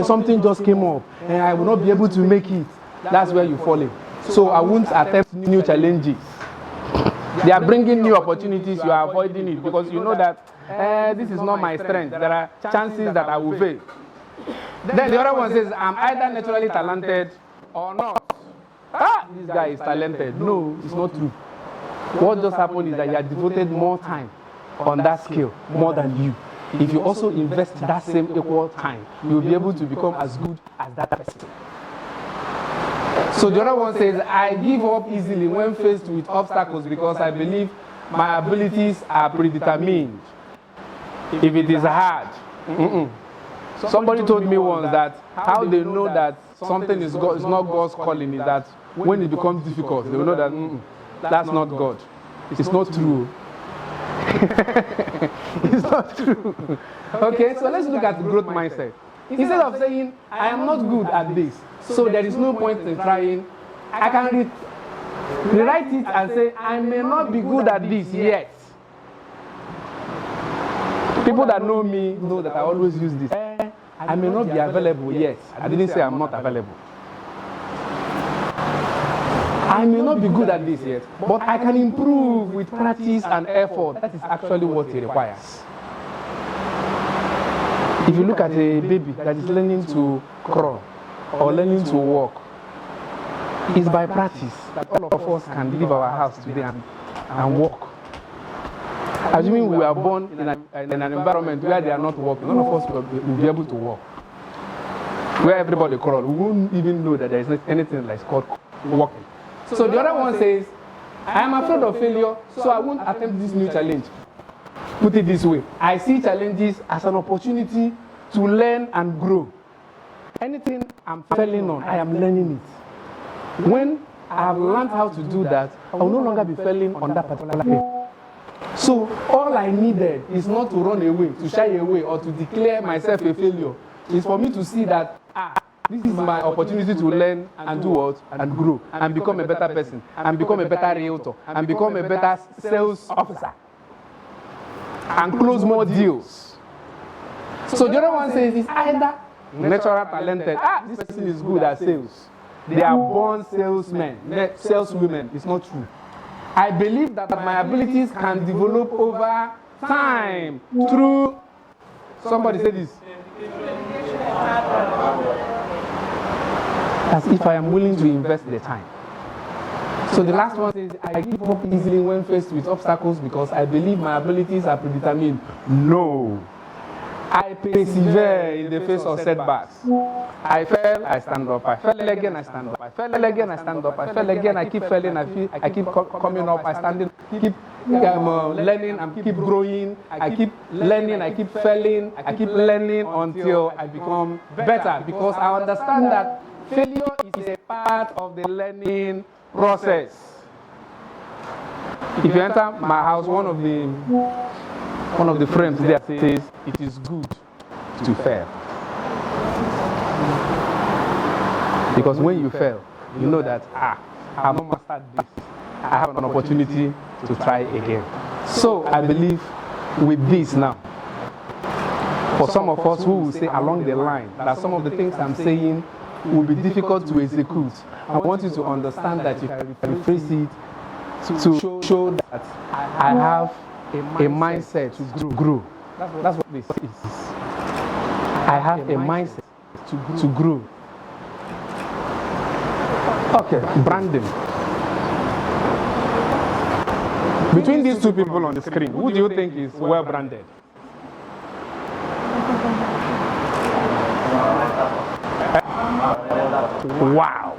something just came up and I will not be able to make it, that's where you fall in. So I won't attempt new challenges. They are bringing new opportunities, you are avoiding it because you know that this is not my strength. There are chances that I will fail. Then the other one says, I'm either naturally talented or not. This guy is talented. No, it's not true. What just happened is that you have devoted more time on that skill, more than you. If you also invest that same equal time, you'll be able to become as good as that person. So the other one says, I give up easily when faced with obstacles because I believe my abilities are predetermined. If it is hard, somebody told me once that how they know that something is not God's calling is that when it becomes difficult, they will know that that's not God. It's not true. It's not true. Okay, so let's look at the growth mindset. Instead of saying, I am not good at this, so there is no point in trying, I can rewrite it and say, I may not be good at this yet. People that know me know that I always use this. I may not be available yet. I didn't say I'm not available. I may not be good at this yet, but I can improve with practice and effort. That is actually what it requires. If you look at a baby that is learning to crawl or learning to walk, it's by practice that all of us can leave our house today and walk. Assuming we are born in an environment where they are not walking, none of us will be able to walk. Where everybody crawls, we won't even know that there is anything like called walking. So the other one says, I am afraid of failure, so I won't attempt this new challenge. Put it this way, I see challenges as an opportunity to learn and grow. Anything I'm failing on, I am learning it. When I have learned how to do that, I will no longer be failing on that particular thing. So all I needed is not to run away, to shy away, or to declare myself a failure. It's for me to see that, this is my opportunity to learn and do what? And grow, and become a better person, and become a better realtor, and become a better sales officer, and close more deals. So the other one says it's either natural talented, this person is good at sales. They are born salesmen, saleswomen. It's not true. I believe that my abilities can develop over time through, somebody say this, as if I am willing to invest the time. So the last one says, I give up easily when faced with obstacles because I believe my abilities are predetermined. No. I persevere in the face of setbacks. I fell, I stand up. I fell again, I stand up. I fell again, I stand up. I fell again, I keep falling. I keep coming up. I stand, keep learning, I keep growing. I keep learning, I keep failing. I keep learning until I become better because I understand that failure is a part of the learning process. If you enter my house, one of the frames there says, it is good to fail. Because when you fail, you know that, I have not mastered this. I have an opportunity to try again. So I believe with this now, for some of us who will say along the line that some of the things I'm saying will be difficult to execute, I want you to understand that you can rephrase it to show that I have a mindset to grow. That's what this is. I have a mindset to grow. Okay, branding. Between these two people on the screen, who do you think is well branded? Wow.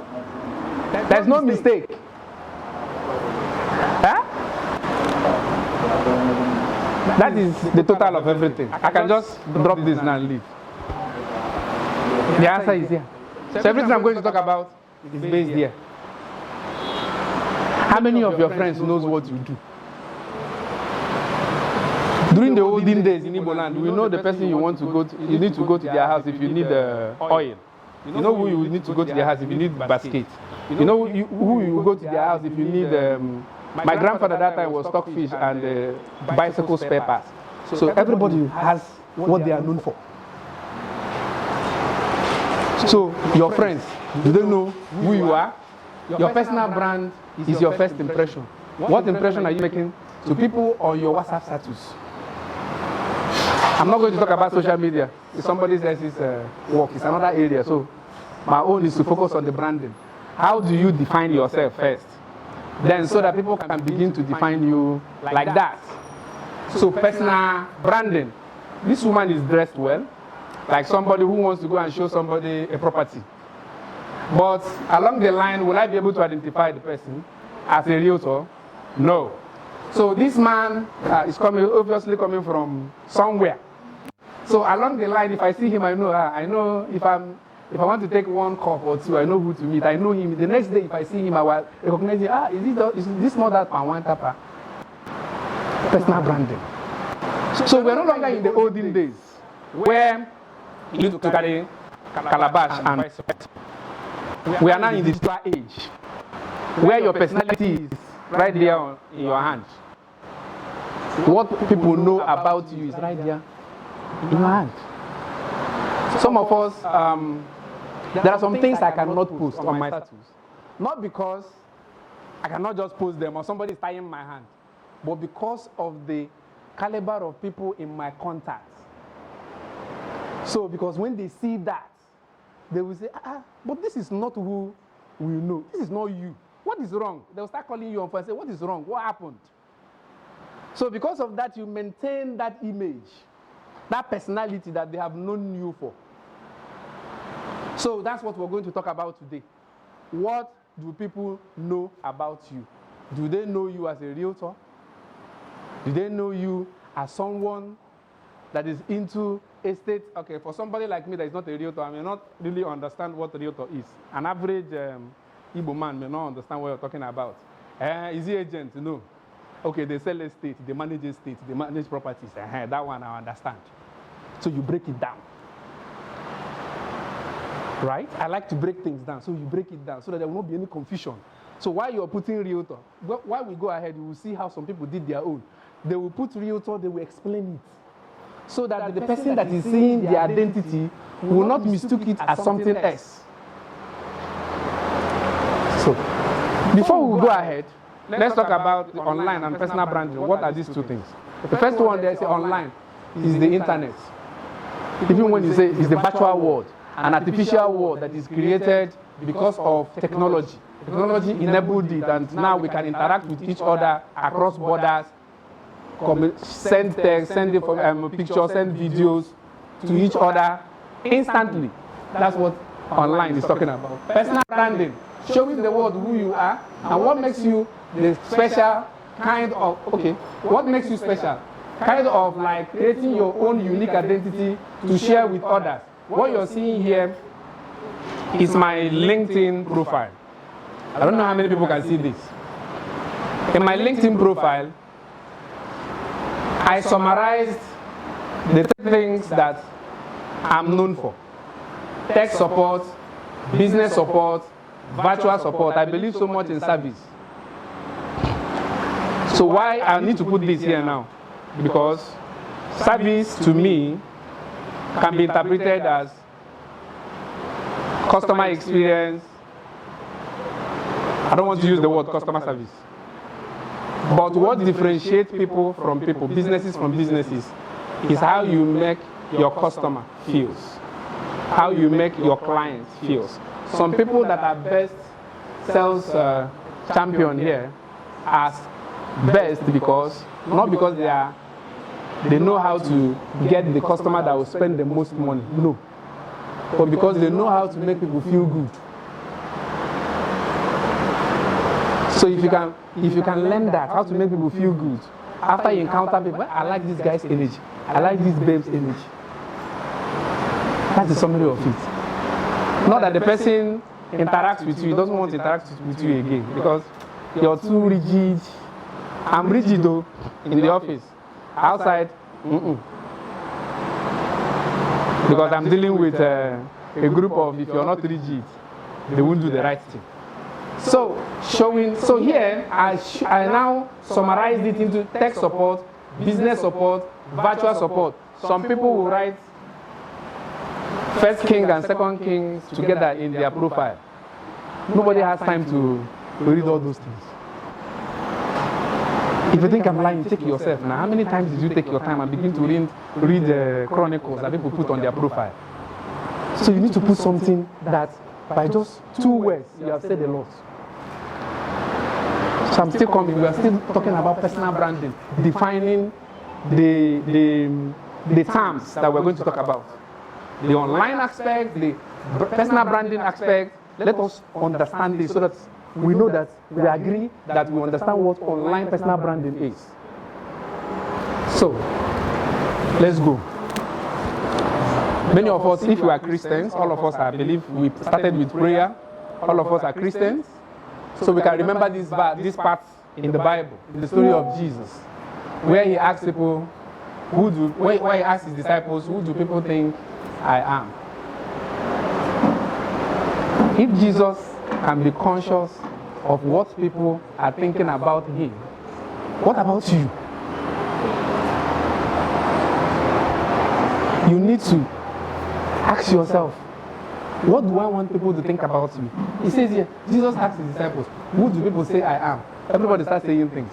There's no mistake. Huh? That is the total of everything. I can just drop this now and leave. The answer is here. So everything I'm going to talk about is based here. How many of your friends knows what you do? During the olden days in Igbo land, we know the person you want to go to, you need to go to their house if you need oil. You know who you need to go to their house if you need basket. You know who you go to their house if you need, my grandfather that time was stockfish and bicycle spare parts. So everybody has what they are known for. So your friends, do they know who you are? Your personal brand is your first impression. What impression are you making to people on your WhatsApp status? I'm not going to talk about social media. If somebody says it's work, it's another area. So my own is to focus on the branding. How do you define yourself first? Then so that people can begin to define you like that. So personal branding. This woman is dressed well, like somebody who wants to go and show somebody a property. But along the line, will I be able to identify the person as a realtor? No. So this man is obviously coming from somewhere. So along the line, if I see him, I know if I want to take one cup or two, I know who to meet. I know him. The next day, if I see him, I will recognize him. Is this not that Pawan Tapa? Personal branding. So we're no longer in the olden days where you need to carry calabash and we are now in the digital age where your personality is right there in your hand. What people know about you is right there in your hand. Some of us, there are some things I cannot post on my status. Not because I cannot just post them or somebody is tying my hand, but because of the caliber of people in my contacts. So because when they see that, they will say, but this is not who we know. This is not you. What is wrong? They'll start calling you on phone and say, what is wrong? What happened? So because of that, you maintain that image, that personality that they have known you for. So that's what we're going to talk about today. What do people know about you? Do they know you as a realtor? Do they know you as someone that is into estate? Okay, for somebody like me that is not a realtor, I may not really understand what a realtor is. An average Igbo man may not understand what you're talking about. Is he agent? No. Okay, they sell estate, they manage estate, they manage properties. That one I understand. So you break it down. Right? I like to break things down. So you break it down so that there will not be any confusion. So while you're putting realtor, while we go ahead, you will see how some people did their own. They will put realtor, they will explain it. So that the person that is seeing the identity will not mistook it as something else. So, before we go ahead, let's talk about the online and personal branding. What are these two things? The first one they say online is the internet. Even when you say it's the virtual world, an artificial world that is created because of technology. Technology enabled it, and now we can interact with each other across borders, send text, send pictures, send videos to each other instantly. That's what online is talking about. Personal branding, showing the world who you are and what makes you the special kind of, what makes you special? Kind of like creating your own unique identity to share with others. What you're seeing here is my LinkedIn profile. I don't know how many people can see this. In my LinkedIn profile, I summarized the three things that I'm known for. Tech support, business support, virtual support. I believe so much in service. So why I need to put this here now? Because service to me can be interpreted as customer experience. I don't want to use the word customer service. But what differentiates people from people, businesses from businesses, is how you make your customer feels, how you make your client feels. Some people that are best sales champion here are best because, not because they know how to get the customer that will spend the most money, no, but because they know how to make people feel good. So if you can learn that, how to make people feel good, after you encounter people, I like this guy's energy, I like this babe's energy. That's the summary of it. Not that the person interacts with you, doesn't want to interact with you again because you're too rigid. I'm rigid though in the office. Outside, because I'm dealing with a group of, if you're not rigid, they won't do the right thing. So here, I now summarized it into tech support, business support, virtual support. Some people will write First King and Second Kings together in their profile. Nobody has time to read all those things. If you think I'm lying, take yourself now. How many times did you take your time and begin to read the chronicles that people put on their profile? So you need to put something that by just 2 words you have said a lot. So I'm still coming. We are still talking about personal branding, defining the terms that we're going to talk about. The online aspect, the personal branding aspect. Let us understand this so that we know that we agree that we understand what online personal branding is. So, let's go. Many of us, if we are Christians, all of us, I believe, we started with prayer. All of us are Christians. So we can remember this part in the Bible, in the story of Jesus, where he asked people, where he asked his disciples, who do people think I am? If Jesus can be conscious of what people are thinking about him, what about you? You need to ask yourself, what do I want people to think about me? He says here, Jesus asked his disciples, who do people say I am? Everybody starts saying things.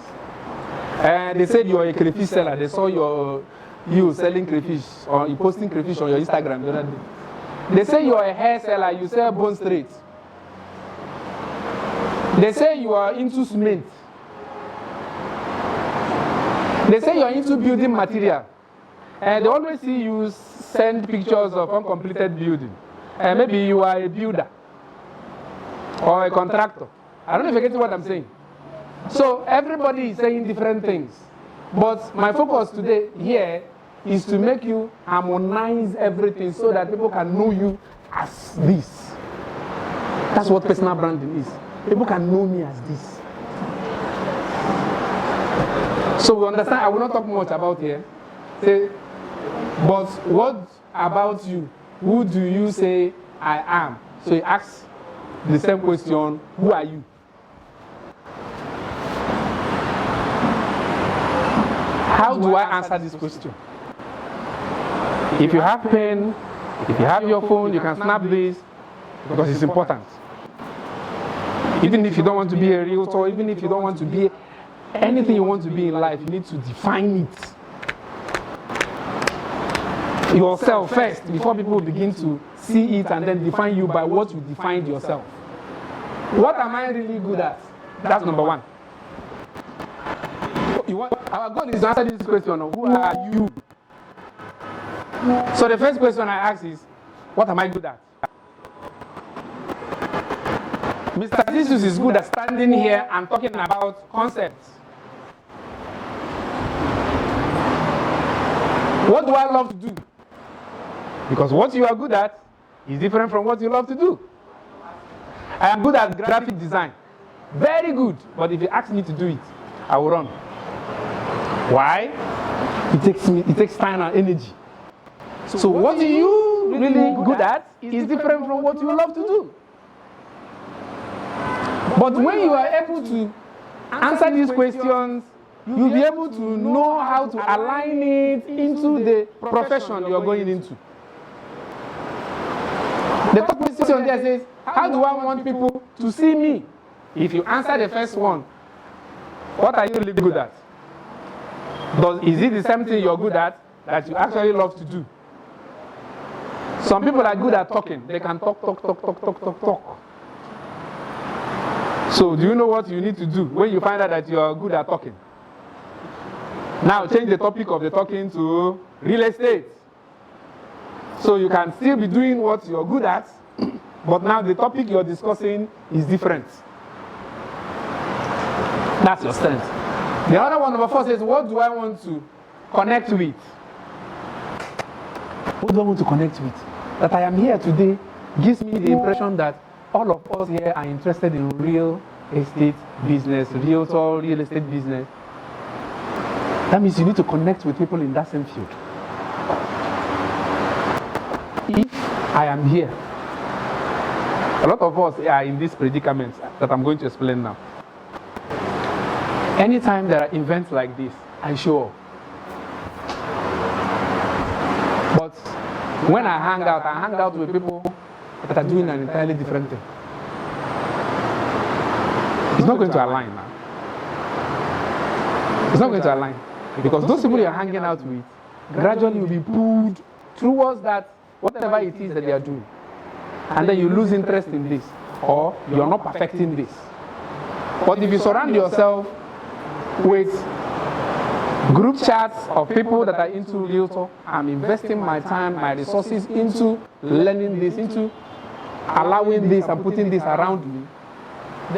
And they said you are a crayfish seller. They saw you selling crayfish or you posting crayfish on your Instagram the other day. They say you are a hair seller, you sell bone straight. They say you are into cement. They say you are into building material. And they always see you send pictures of uncompleted building. And maybe you are a builder or a contractor. I don't know if you get what I'm saying. So everybody is saying different things. But my focus today here is to make you harmonize everything so that people can know you as this. That's what personal branding is. People can know me as this. So we understand, I will not talk much about here. Say, but what about you? Who do you say I am? So he asks the same question, who are you? How do I answer this question? If you have pen, if you have your phone, you can snap this because it's important. Even if you don't want to be a realtor, even if you don't want to be anything you want to be in life, you need to define it yourself first before people begin to see it and then define you by what you defined yourself. What am I really good at? That's number one. Our goal is to answer this question of who are you? So the first question I ask is, what am I good at? Mr. Sixtus is good at standing here and talking about concepts. What do I love to do? Because what you are good at is different from what you love to do. I am good at graphic design. Very good. But if you ask me to do it, I will run. Why? It takes time and energy. So what you really good at is different from what you love to do. But when you are able to answer these questions, you'll be able to know how to align it into the profession you're going into. The third question there says, how do I want people to see me? If you answer the first one, what are you really good at? Is it the same thing you're good at that you actually love to do? Some people are good at talking. They can talk. So do you know what you need to do when you find out that you are good at talking? Now change the topic of the talking to real estate. So you can still be doing what you're good at, but now the topic you're discussing is different. That's your strength. The other one, number 4, says, what do I want to connect with? What do I want to connect with? That I am here today gives me the impression that all of us here are interested in real estate business, realtor, real estate business. That means you need to connect with people in that same field. If I am here, a lot of us are in this predicament that I'm going to explain now. Anytime there are events like this, I show up. But When I hang out with people that are doing an entirely different thing. It's not going to align now. It's not going to align. Because those people you're hanging out with gradually will be pulled towards that, whatever it is that they are doing. And then you lose interest in this, or you're not perfecting this. But if you surround yourself with group chats of people that are into Realtor, I'm investing my time, my resources into learning this, into allowing this and putting this around me,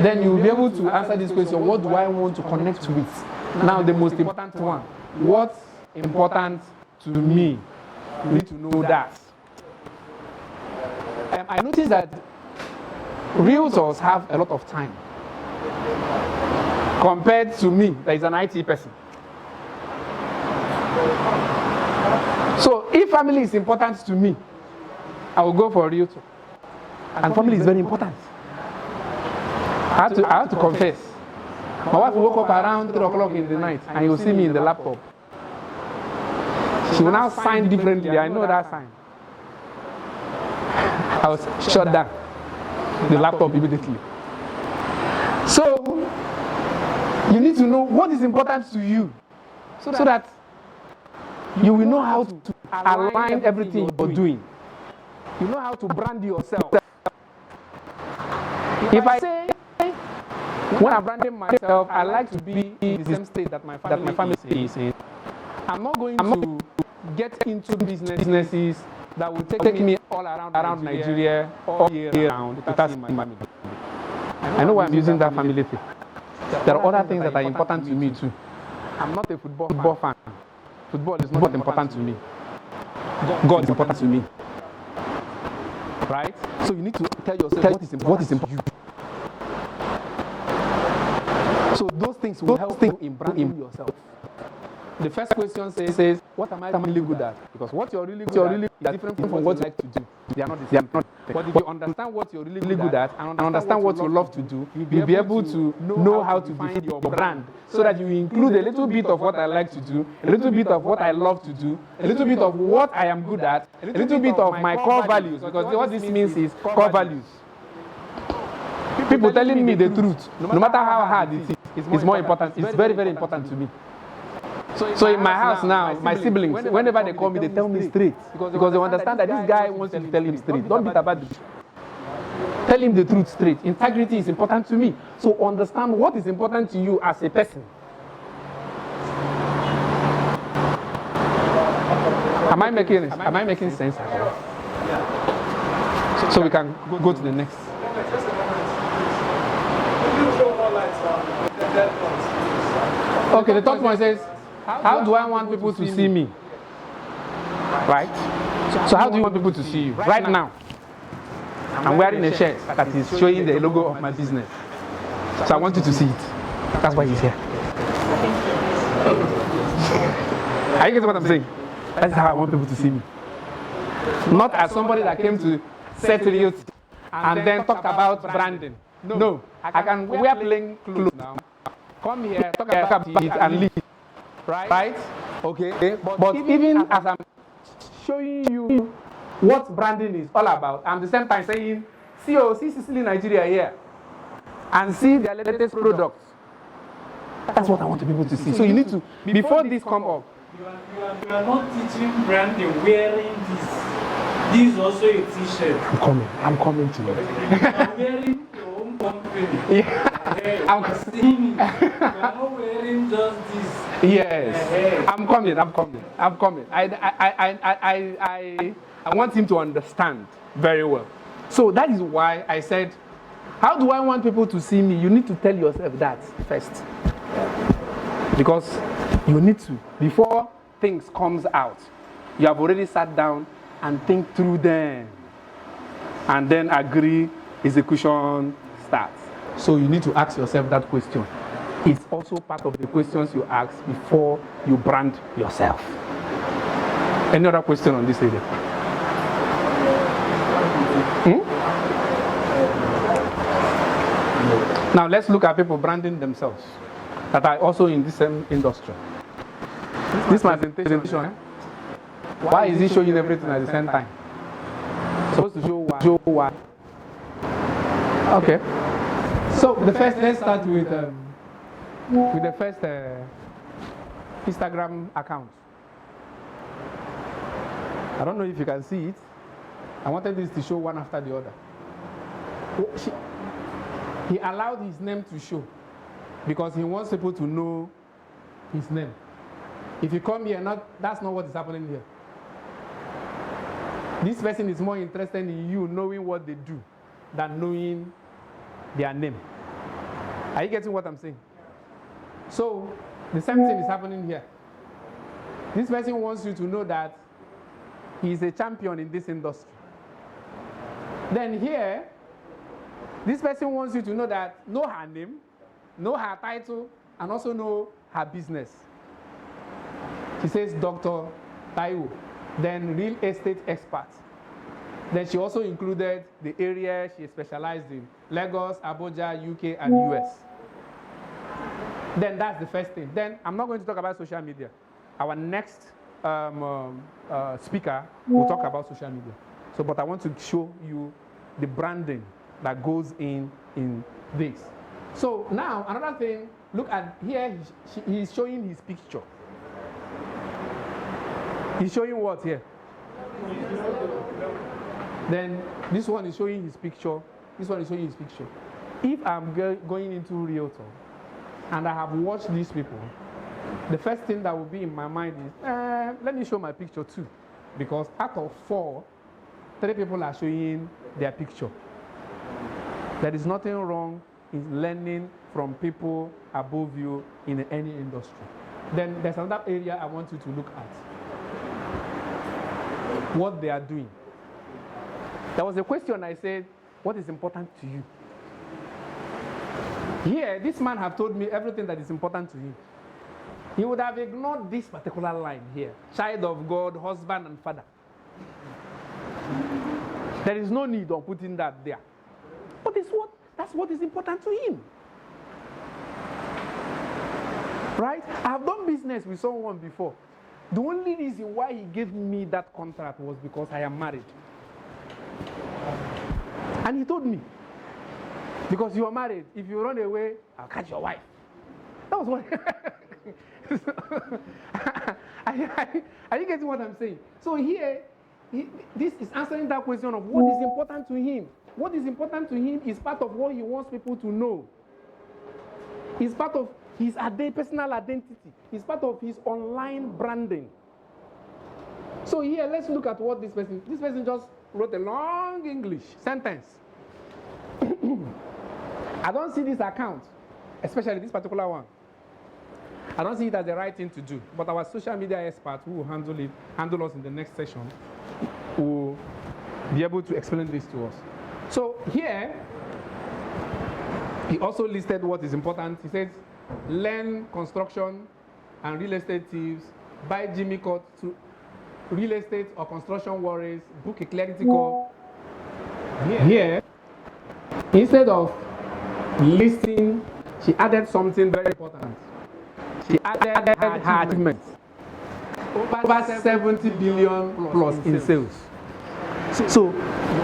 then you'll be able to answer this question, what do I want to connect with? Now the most important one, what's important to me? You need to know that. I noticed that Realtors have a lot of time compared to me, that is an IT person. So if family is important to me, I will go for a Realtor. And family is very important. I have to confess. My wife woke up around 3 o'clock in the night and you'll see me in the laptop. She will now sign differently. I know that sign. I was shut down the laptop immediately. So you need to know what is important to you so that you will know how to align everything you're doing. You know how to brand yourself. If I say, when I'm branding myself, I like to be in the same state that my family is in. I'm not going to get into businesses that will take me all around Nigeria all year round without seeing my family. I know why I'm using that family thing. There are other things that are important to me too. I'm not a football fan. Football is not important to me. God is important to me. Right? So you need to tell yourself what is important to you. So those things will help you in branding yourself. The first question says, what am I really good at? Because what you're really good at is different from what you like to do. They are not the same. But if you understand what you're really good at and understand what you love to do, you'll be able to know how to define your brand so that you include a little bit of what I like to do, a little bit of what I love to do, a little bit of what I am good at, a little bit of my core values. Because what this means is core values. People telling me the truth, no matter how hard it is, it's more important. It's very, very important to me. So in my house now, my siblings, whenever they call me, they tell me straight. Because they understand that this guy wants you to tell him straight. Don't beat about it. Tell him the truth straight. Integrity is important to me. So understand what is important to you as a person. Am I making sense? So we can go to the next. Okay, the third one says, how do I want people to see me? Right? So how do you want people to see you? Right now, I'm wearing a shirt that is showing the logo of my business. So I want you to see it. That's why he's here. Are you getting what I'm saying? That's how I want people to see me. Not as somebody that came to SET REALTY and then talk about branding. No, I can wear plain clothes now. Come here, talk about it and leave. Right? Okay. But even as I'm showing you what branding is all about, I'm at the same time saying, see Sicily, Nigeria here, and see their latest products. That's what I want people to see. So you need to, before this come up. You are not teaching branding wearing this. This is also a t-shirt. I'm coming to you. You are wearing your own company. Yeah. I'm seeing it. You are not wearing just this. Yes. I'm coming. I want him to understand very well. So that is why I said, how do I want people to see me? You need to tell yourself that first. Because you need to, before things comes out, you have already sat down and think through them. And then agree, execution starts. So you need to ask yourself that question. It's also part of the questions you ask before you brand yourself. Any other question on this area? Now let's look at people branding themselves that are also in the same industry. This is my presentation. Why is he showing everything at the same time? Supposed to show why. Okay. So the first, let's start with the first Instagram account. I don't know if you can see it. I wanted this to show one after the other. He allowed his name to show because he wants people to know his name. If you come here, that's not what is happening here. This person is more interested in you knowing what they do than knowing their name. Are you getting what I'm saying? So the same thing is happening here. This person wants you to know that he is a champion in this industry. Then here, this person wants you to know her name, know her title, and also know her business. She says Dr. Taiwo, then real estate expert. Then she also included the area she specialized in, Lagos, Abuja, UK, and US. Then that's the first thing. Then I'm not going to talk about social media. Our next speaker will talk about social media. So, but I want to show you the branding that goes in this. So now, another thing, look at here, he's showing his picture. He's showing what here? Then this one is showing his picture. This one is showing his picture. If I'm going into Realtor and I have watched these people, the first thing that will be in my mind is, let me show my picture too. Because out of 4, 3 people are showing their picture. There is nothing wrong in learning from people above you in any industry. Then there's another area I want you to look at. What they are doing. There was a question I said, what is important to you? Here, this man have told me everything that is important to him. He would have ignored this particular line here. Child of God, husband and father. There is no need of putting that there. But that's what is important to him. Right? I have done business with someone before. The only reason why he gave me that contract was because I am married. And he told me, because you are married, if you run away, I'll catch your wife. That was what. Are you getting what I'm saying? So here, this is answering that question of what is important to him. What is important to him is part of what he wants people to know. It's part of his personal identity. It's part of his online branding. So here, let's look at what this person just wrote a long English sentence. I don't see this account, especially this particular one. I don't see it as the right thing to do. But our social media expert who will handle us in the next session, will be able to explain this to us. So here, he also listed what is important. He says, learn construction and real estate tips, buy Jimmy Cut to real estate or construction worries, book a clarity call. Here, instead of listing, she added something very important. She added her achievements. Over 70 billion plus in sales. So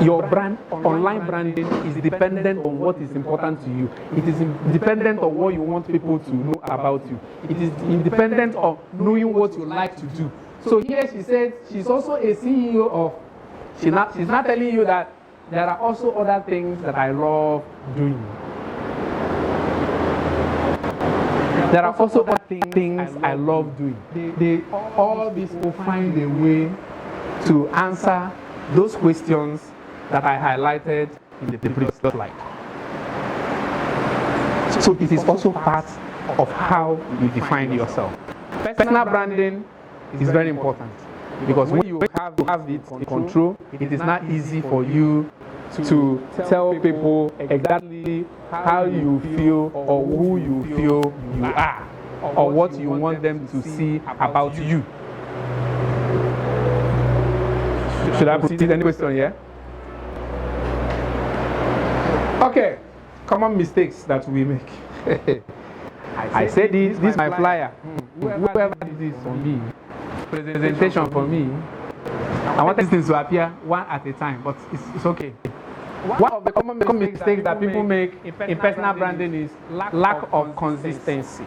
your brand, online branding is dependent on what is important to you. It is dependent on what you want people to know about you. It is independent of knowing what you like to do. So here she said she's also a CEO of, she's not telling you that there are also other things that I love doing. There are also other things I love doing. All these will find a way to answer those questions that I highlighted in the previous slide. So it is also part of how you define yourself. Personal branding is very important because when you have it in control, it is not easy for you to tell people exactly how you feel or who you feel you are or what you want them to see about you. Should I proceed? Any question here? Okay, common mistakes that we make. I said this is my flyer. Whoever did this for me, presentation for me, I want these things to appear one at a time, but it's okay. One of the common mistakes that people make in personal branding is lack of consistency.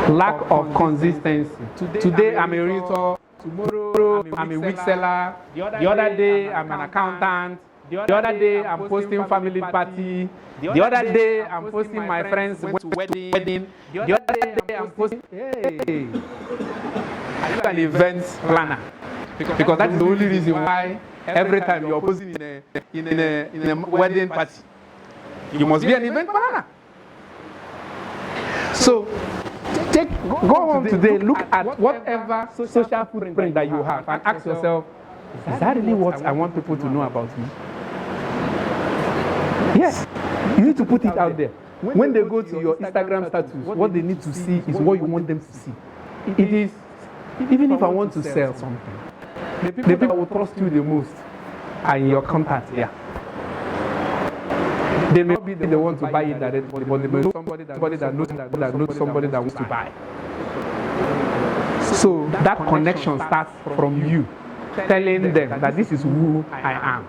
Lack of consistency. Today I'm a realtor, tomorrow I'm a wheat seller, the other day I'm an accountant, the other day I'm posting family party, the other day I'm posting my friends went to wedding, the other day I'm posting, hey, are you an event planner? Because that's the only reason why every time you're posting in a wedding party, you must be an event planner. So go home today, look at whatever social footprint that you have and ask yourself, is that really what I want people to know about me? Yes, you need to put it out there. When they go to your Instagram status, what they need to see is what you want them to see. It is, even if I want to sell something, the people that will trust you the most are in your contact here. They may not be the one to buy it directly, but they may know somebody that knows somebody that wants to buy. So that connection starts from you telling them that this is who I am.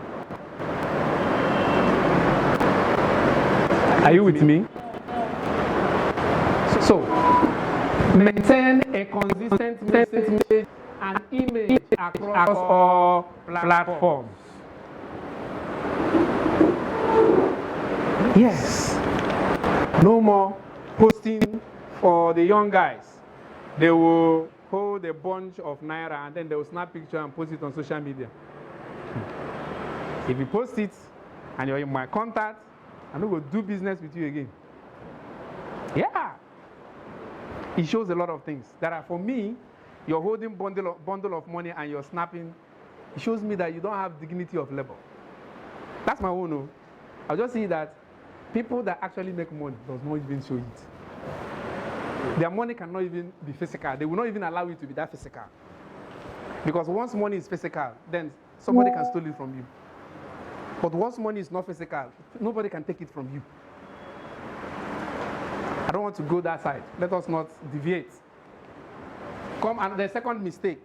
Are you with me? So maintain a consistent message and image across all platforms. Yes. No more posting for the young guys. They will hold a bunch of naira and then they will snap picture and post it on social media. If you post it and you're in my contact, I'm not going to do business with you again. Yeah. It shows a lot of things. That are, for me, you're holding bundle of money and you're snapping. It shows me that you don't have dignity of labor. That's my own. No. I'll just see that people that actually make money does not even show it. Their money cannot even be physical. They will not even allow it to be that physical. Because once money is physical, then somebody can steal it from you. But once money is not physical, nobody can take it from you. I don't want to go that side. Let us not deviate. Come and the second mistake.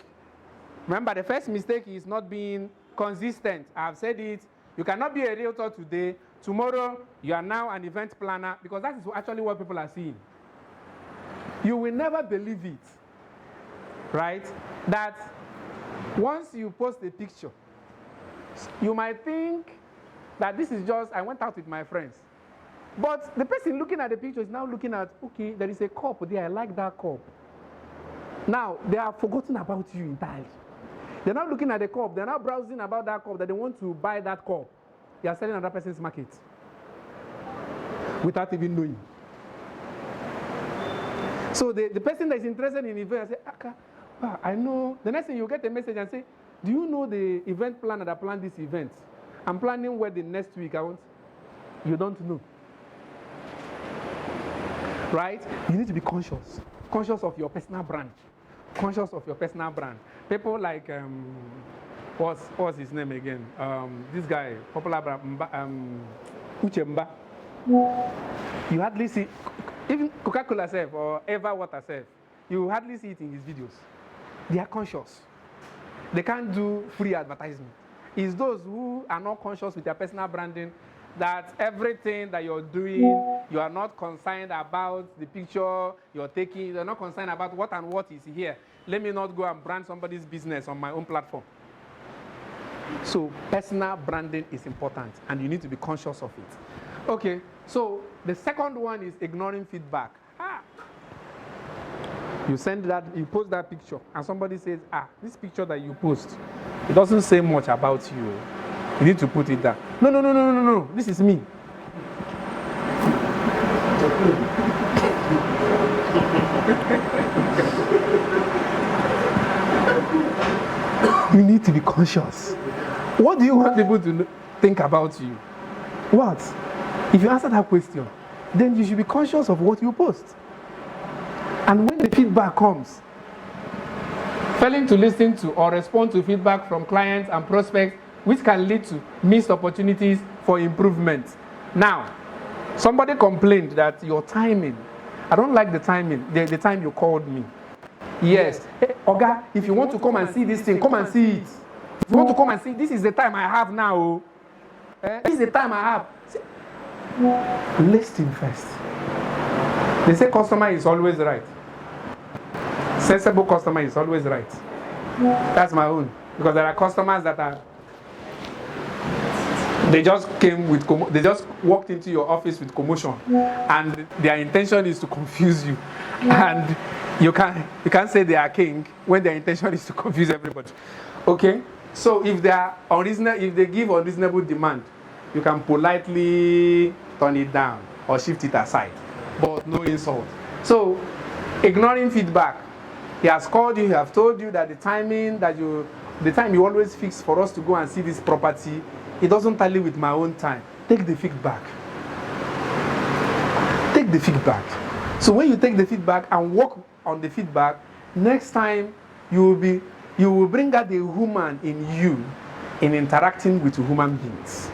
Remember, the first mistake is not being consistent. I've said it. You cannot be a realtor today. Tomorrow, you are now an event planner, because that is actually what people are seeing. You will never believe it, right? That once you post a picture, you might think that this is just, I went out with my friends. But the person looking at the picture is now looking at, okay, there is a cup there, I like that cup. Now, they have forgotten about you entirely. They're not looking at the cup, they're not browsing about that cup, that they want to buy that cup. They are selling another person's market without even knowing. So the person that is interested in event, I say, I know. The next thing you get a message and say, do you know the event planner that planned this event? I'm planning wedding next week. You don't know. Right? You need to be conscious. Conscious of your personal brand. Conscious of your personal brand. People like, what's his name again? This guy, popular brand, Uchemba. You hardly see, even Coca-Cola self or Eva Water self, you hardly see it in his videos. They are conscious. They can't do free advertisement. It's those who are not conscious with their personal branding, that everything that you're doing, you are not concerned about the picture you're taking, you're not concerned about what and what is here. Let me not go and brand somebody's business on my own platform. So personal branding is important, and you need to be conscious of it. Okay, so the second one is ignoring feedback. You send that, you post that picture, and somebody says, this picture that you post, it doesn't say much about you. You need to put it down. No, this is me. You need to be conscious. What do you want people to think about you? What? If you answer that question, then you should be conscious of what you post. And when the feedback comes, failing to listen to or respond to feedback from clients and prospects, which can lead to missed opportunities for improvement. Now, somebody complained that your timing, I don't like the timing, the time you called me. Yes. Hey, Oga, if you want to come and see this thing, come and see it. If you want to come and see, this is the time I have now. This is the time I have. Listen first. They say customer is always right. Sensible customer is always right. That's my own. Because there are customers that are, they just walked into your office with commotion, and their intention is to confuse you. And you can't say they are king when their intention is to confuse everybody. Okay? So if they give unreasonable demand, you can politely turn it down or shift it aside, but no insult. So ignoring feedback. He has called you, he has told you that the time you always fix for us to go and see this property, it doesn't tally with my own time. Take the feedback. Take the feedback. So when you take the feedback and work on the feedback, next time you will bring out the human in you in interacting with human beings.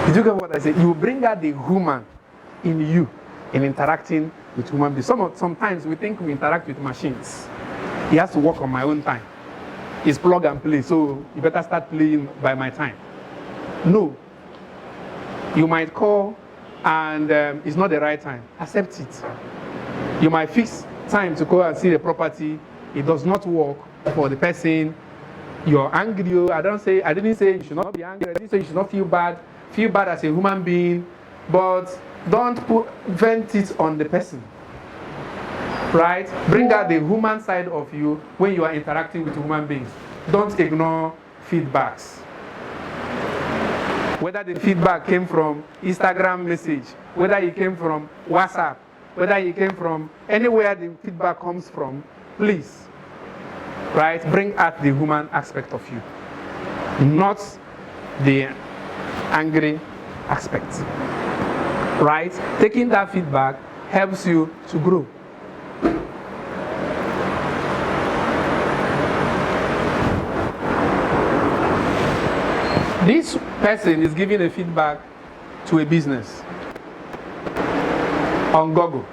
Did you get what I said? You will bring out the human in you in interacting with human beings. Sometimes we think we interact with machines. It has to work on my own time. It's plug and play, so you better start playing by my time. No. You might call and it's not the right time. Accept it. You might fix time to go and see the property. It does not work for the person. You're angry. I didn't say you should not be angry. I didn't say you should not feel bad. Feel bad as a human being, but don't vent it on the person. Right? Bring out the human side of you when you are interacting with human beings. Don't ignore feedbacks. Whether the feedback came from Instagram message, whether it came from WhatsApp, whether it came from anywhere the feedback comes from, please, right, bring out the human aspect of you, not the angry aspect. Right? Taking that feedback helps you to grow. This person is giving a feedback to a business on Google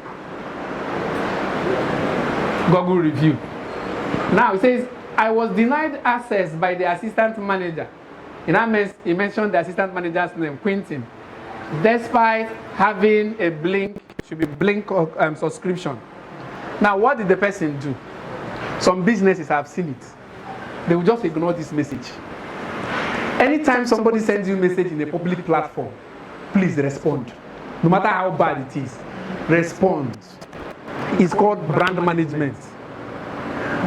review. Now it says, I was denied access by the assistant manager. He mentioned the assistant manager's name, Quentin, despite having a Blink subscription. Now what did the person do? Some businesses have seen it. They will just ignore this message. Anytime somebody sends you a message in a public platform, please respond. No matter how bad it is, respond. It's called brand management.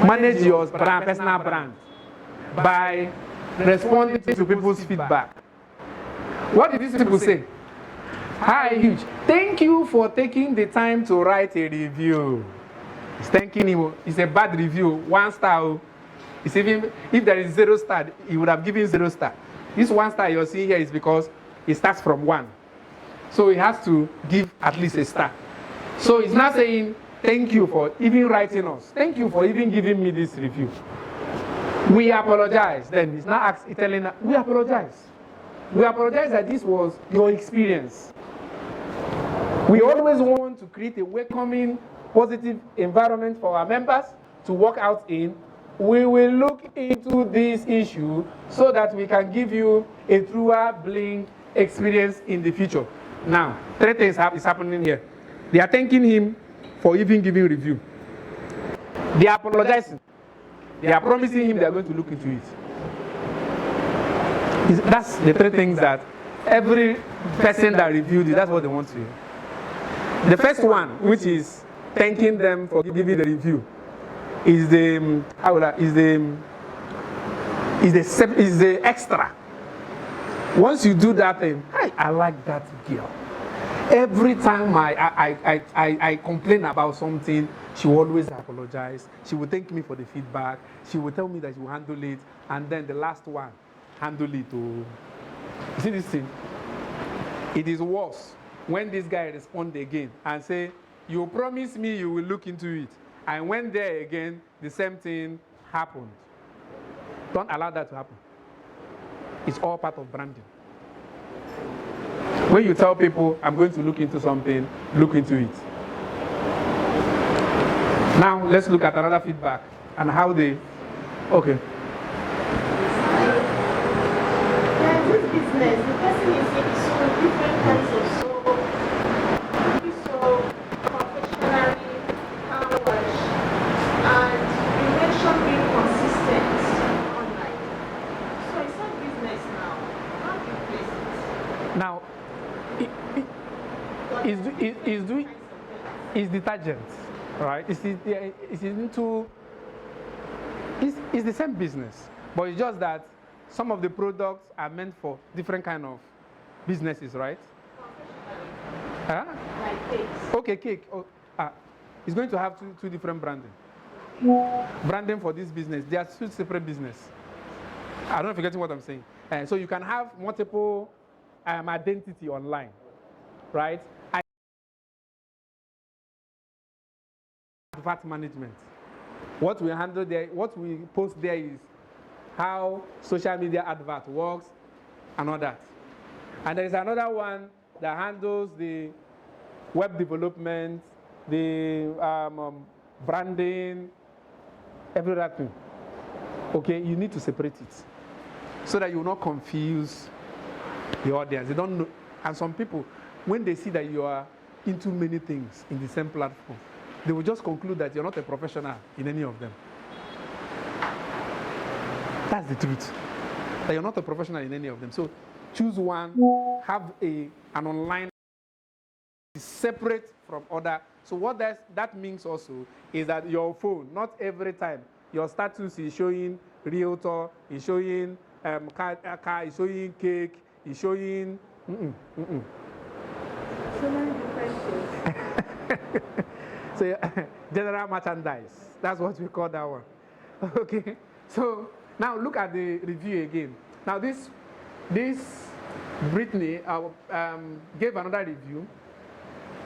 Manage your personal brand by responding to people's feedback. What did these people say? Hi, huge. Thank you for taking the time to write a review. It's thanking him. It's a bad review, 1 star. It's even if there is 0 star, he would have given 0 star. This 1 star you're seeing here is because it starts from 1. So he has to give at least a star. So he's not saying, thank you for even writing us. Thank you for even giving me this review. We apologize. Then he's not telling us, we apologize. We apologize that this was your experience. We always want to create a welcoming, positive environment for our members to work out in. We will look into this issue so that we can give you a truer Blink experience in the future. Now, 3 things is happening here. They are thanking him for even giving review. They are apologizing. They are promising him they are going to look into it. That's the 3 things that every person that reviewed it, that's what they want to hear. The first one, which is thanking them for giving the review, is the extra. Once you do that thing, I like that girl. Every time I complain about something, she will always apologize. She will thank me for the feedback. She will tell me that she will handle it. And then the last one, handle it. You see this thing? It is worse when this guy responds again and say, you promised me you will look into it. And when there again, the same thing happened. Don't allow that to happen. It's all part of branding. When you tell people, I'm going to look into something, look into it. Now let's look at another feedback and how they. Okay. This business, the person is in so different kinds of so professionally, car wash, and you mentioned being consistent online. So it's not business now. How do you place it? Now, is detergent, right? It's the same business, but it's just that some of the products are meant for different kind of businesses, right? Huh? Like cakes. Okay, cake. Oh, it's going to have two different branding. Branding for this business, they are two separate business. I don't know if you're getting what I'm saying. So you can have multiple identity online, right? Advert management. What we handle there, what we post there is how social media advert works and all that. And there is another one that handles the web development, the branding, every other thing. Okay, you need to separate it so that you will not confuse the audience. They don't know. And some people, when they see that you are into many things in the same platform, they will just conclude that you're not a professional in any of them. That's the truth. That you're not a professional in any of them. So choose one, have an online separate from other. So what that means also is that your phone, not every time your status is showing Realtor, is showing car, is showing cake, is showing So many different things. So general merchandise. That's what we call that one. Okay. So now look at the review again. Now this Brittany gave another review,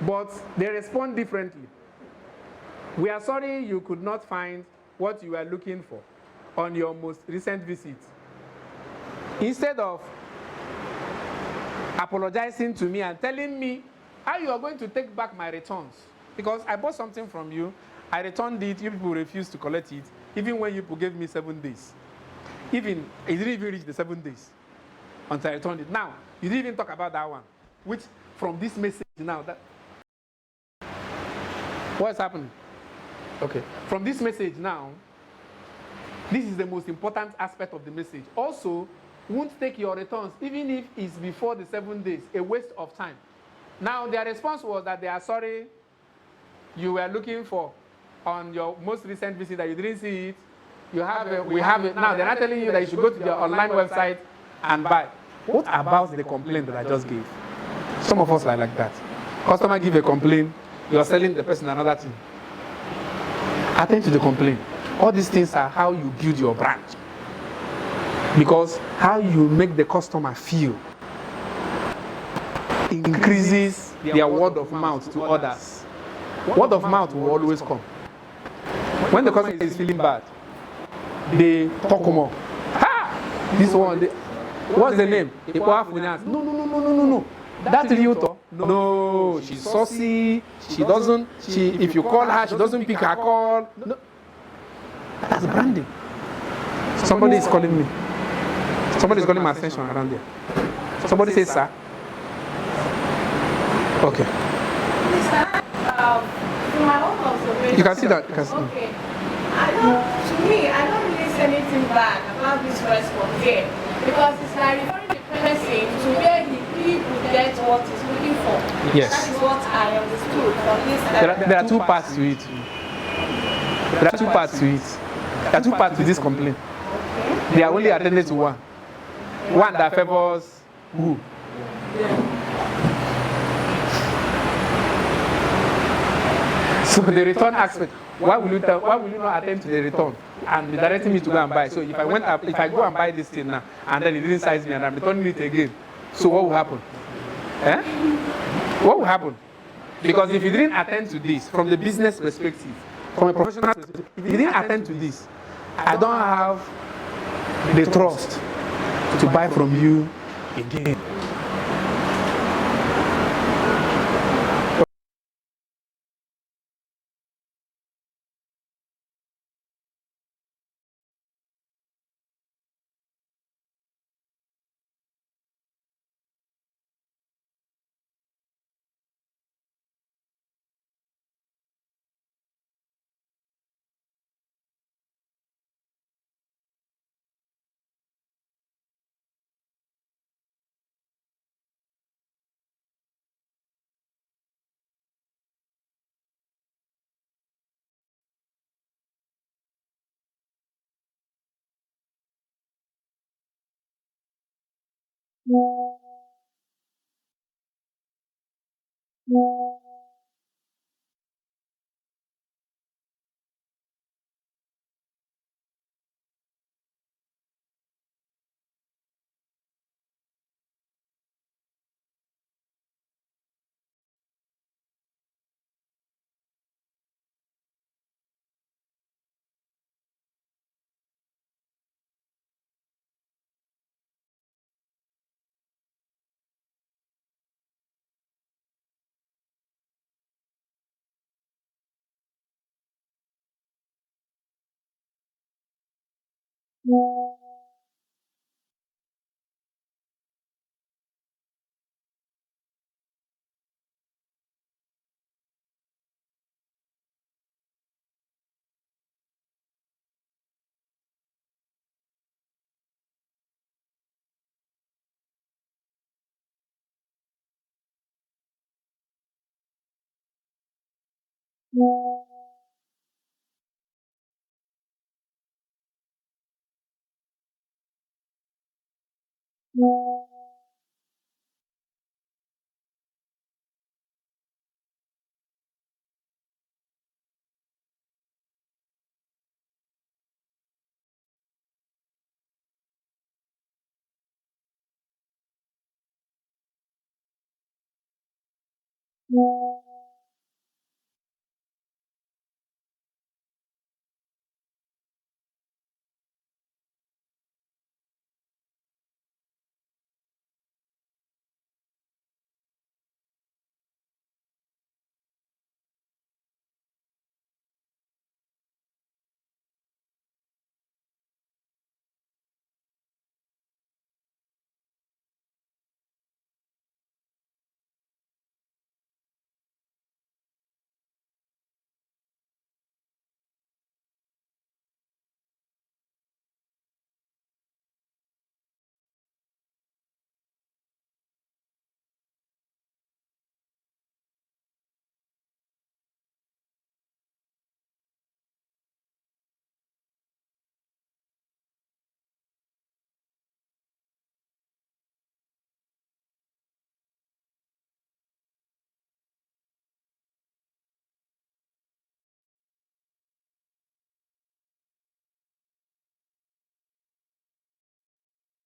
but they respond differently. We are sorry you could not find what you were looking for on your most recent visit. Instead of apologizing to me and telling me how you are going to take back my returns, because I bought something from you, I returned it, you people refused to collect it, even when you people gave me 7 days. It didn't even reach the 7 days until I returned it. Now, you didn't even talk about that one, which from this message now, what is happening? Okay, from this message now, this is the most important aspect of the message. Also, won't take your returns, even if it's before the 7 days, a waste of time. Now, their response was that they are sorry you were looking for on your most recent visit that you didn't see it. You have it, we have it. Now, they're not telling you that you should go to their online website and buy. What about the complaint that I just gave? Some of us are like that. Customer give a complaint, you are selling the person another thing. Attend to the complaint. All these things are how you build your brand. Because how you make the customer feel increases their word of mouth to others. Word of mouth will always come. When the customer is feeling bad, they talk more. Ha! This one, what's the name? No. That Realtor, no, she's saucy. If you call her, she doesn't pick her call. No. That's branding. Somebody is calling me. Somebody is calling my attention around there. Somebody says, sir. Okay. From my own observation. You can see that. Okay. I don't really say anything bad about this response here, because it's like referring the person to where he could get what he's looking for. Yes. That is what I understood from this. There are two parts to it. There are two parts to it. There are two parts to this complaint. Okay. They are only attended to one. One that favors who? So the return aspect. Why will you not attend to the return and be directing me to go and buy? So if I go and buy this thing now and then it didn't size me and I'm returning it again, so what will happen? What will happen? Because if you didn't attend to this from the business perspective, from a professional perspective, if you didn't attend to this, I don't have the trust to buy from you again.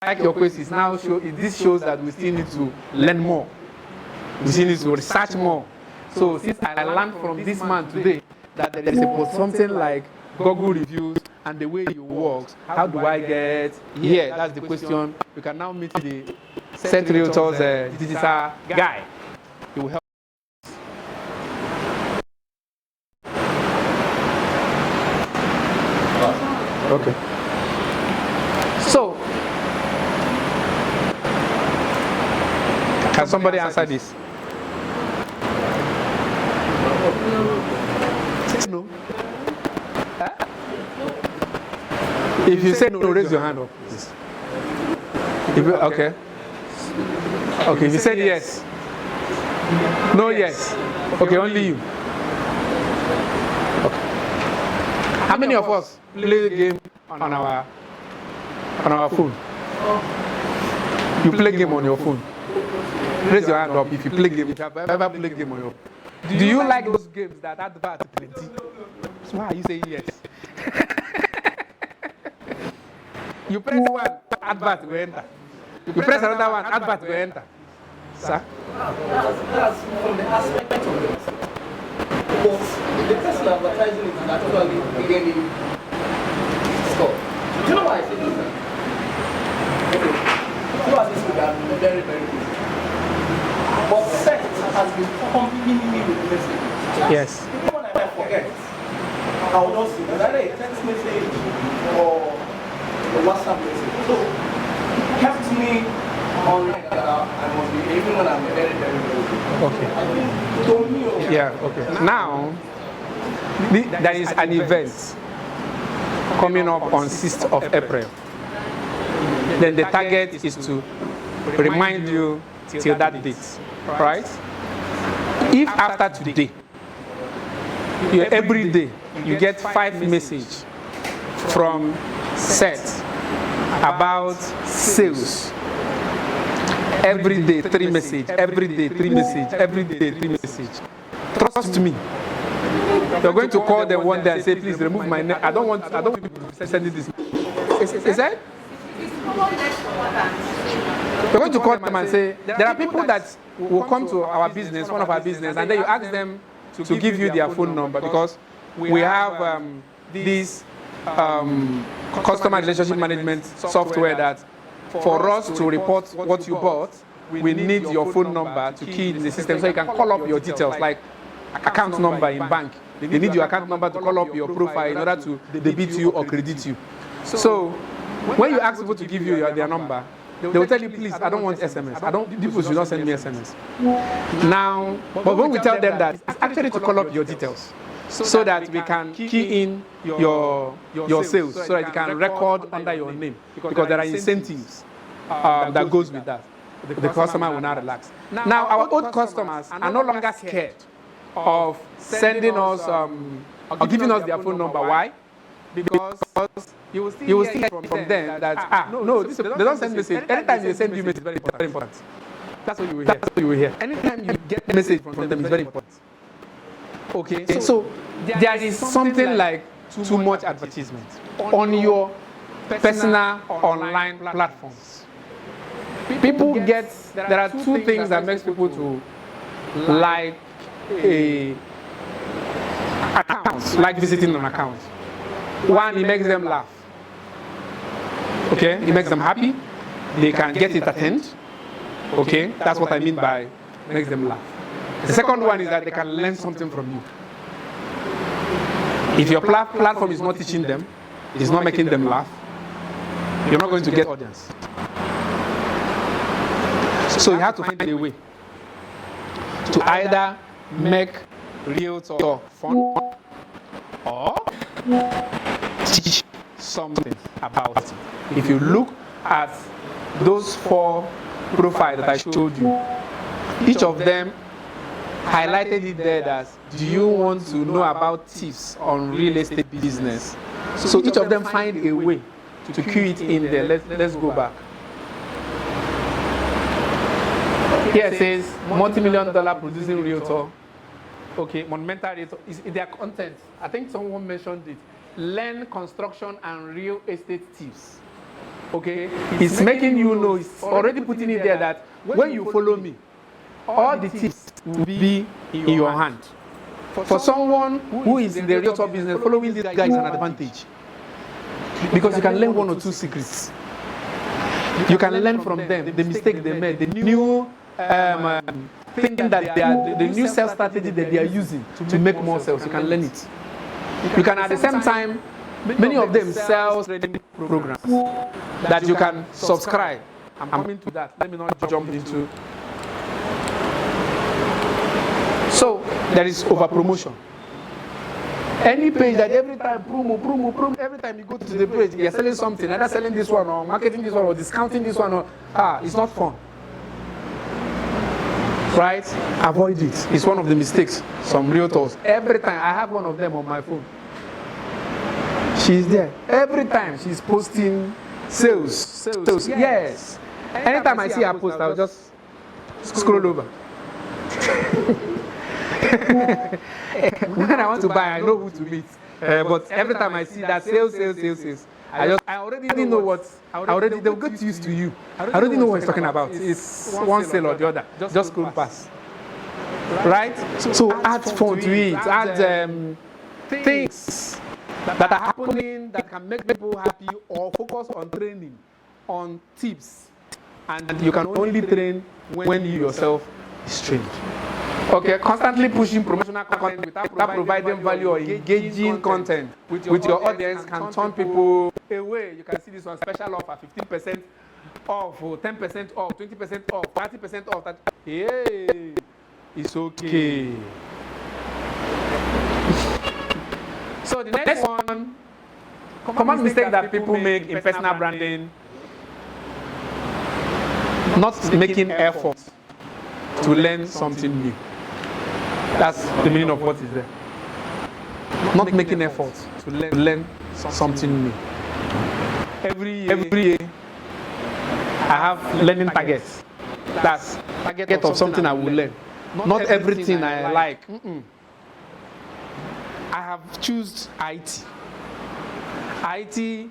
Like your quizzes now this shows that we still need to learn more. We still need to research more. So since I learned from this man today that there is something like Google reviews and the way it works, how do I get here? That's the question. You can now meet the SET Realtors digital guy. He will help. Okay. So, can somebody answer this? No. Huh? If you say no, raise your hand up, please. Okay. Okay, if you said yes. No, yes. Okay, only you. Okay. How many of us play the game on our phone? You play game on your phone. Raise your hand up if you play game. If you have ever played game on your phone. Do you like those games that advert plenty? So why are you saying yes? You press one, advert will enter. You press another one, advert will enter. Sir? That's from the aspect of it. But the person advertising it is actually getting score. Do you know why I say this? Okay. You are this week, I've been very, very busy. But SET has been pumping me with messages. Yes. Even when I forget, I will not see it. Either a text message or a WhatsApp message. So it kept me on I must be even when I'm very, very, very busy. Okay. I think don't know. Yeah, okay. Now, there is an event coming up on 6th of April. Then the target is to remind you till that date, right? If after today, every day, you get 5 messages from SET about sales, Every day, 3 messages. Every day, 3 messages. Every day, 3 messages. Trust me. You're going to call them one day and say, please remove my name. I don't want to send you this. Is that? You're going to call them and say, there are people that will come to our business, one of our business, and then you ask them to give you their phone number because we have this customer relationship management software that for us to report what you bought, we need your phone number to key in the system so you can call up your details, like account number in bank. They need your account number to call up your profile in order to debit you or credit you. So when you ask people to give you their number, they will tell you, please, I don't want SMS. People should not send me SMS. Now, but when we tell them that, it's actually to call up your details so that we can key in your sales, so that you can record under your name, because there are incentives that goes with that. The customer will not relax. Now, our old customers are no longer scared of sending us or giving us their phone number. Why? Because you will see from them that they don't send message. Anytime they send you message, it's very important. That's what you will hear. Anytime you get a message from them, it's very important. Okay, so there is something like too much advertisement on your personal online platforms. People there are two things that makes people to like a account, like visiting an account. One, it makes them laugh. Okay, it makes them happy. They can get it attend. Okay, that's what I mean by makes them laugh. The second one is that they can learn something from you. If your platform is not teaching them, it's not making them laugh, you're not going to get audience. So you have to find a way to either make Realtor fun or teach something about it. If you look at those 4 profiles that I showed you, each of them highlighted it there that, do you want to know about tips on real estate business? So each of them find a way to cue it in there. Let's go back. Here it says multi-million-dollar producing realtor. Okay, monumental realtor is in their content. I think someone mentioned it. Learn construction and real estate tips. Okay, it's making you know, it's already putting it there that when you follow me, all the tips will be in your hand. For someone who is in the realtor business, following this guy is an advantage. Because you can learn 1 or 2 secrets. You can learn from them, the mistake they made, the new thing that the new sales strategy that they are using to make more sales. You can learn it. You can at the same time, many of them sell training programs that you can subscribe. I'm coming to that. Let me not jump into. So there is over promotion. Any page that every time promo, every time you go to the page, you're selling something, either selling this one or marketing this one or discounting this one, it's not fun. Right? Avoid it. It's one of the mistakes. Some realtors. Every time I have one of them on my phone. She's there. Every time she's posting sales. Yes. Anytime I see her post, I'll just scroll over. When I want to buy, I know who to meet. But every time I see that sales, I already know they'll get used to you. I already know what he's talking about. It's one sale or the other. Just scroll past. Right? So add fun to it. Add things that are happening that can make people happy, or focus on training, on tips. And you can only train when you yourself is trained. Okay, constantly pushing promotional content without providing value or engaging content with your audience can turn people away. You can see this one, special offer, 15% off, 10% off, 20% off, 30% off. Hey, it's okay. So the next one, common mistake that people make in personal branding, not making effort to learn something new. That's the meaning of what is there. Not making effort to learn something new. Every year, I have learning targets that's target of something I will learn. Not everything I like. I have chosen IT. IT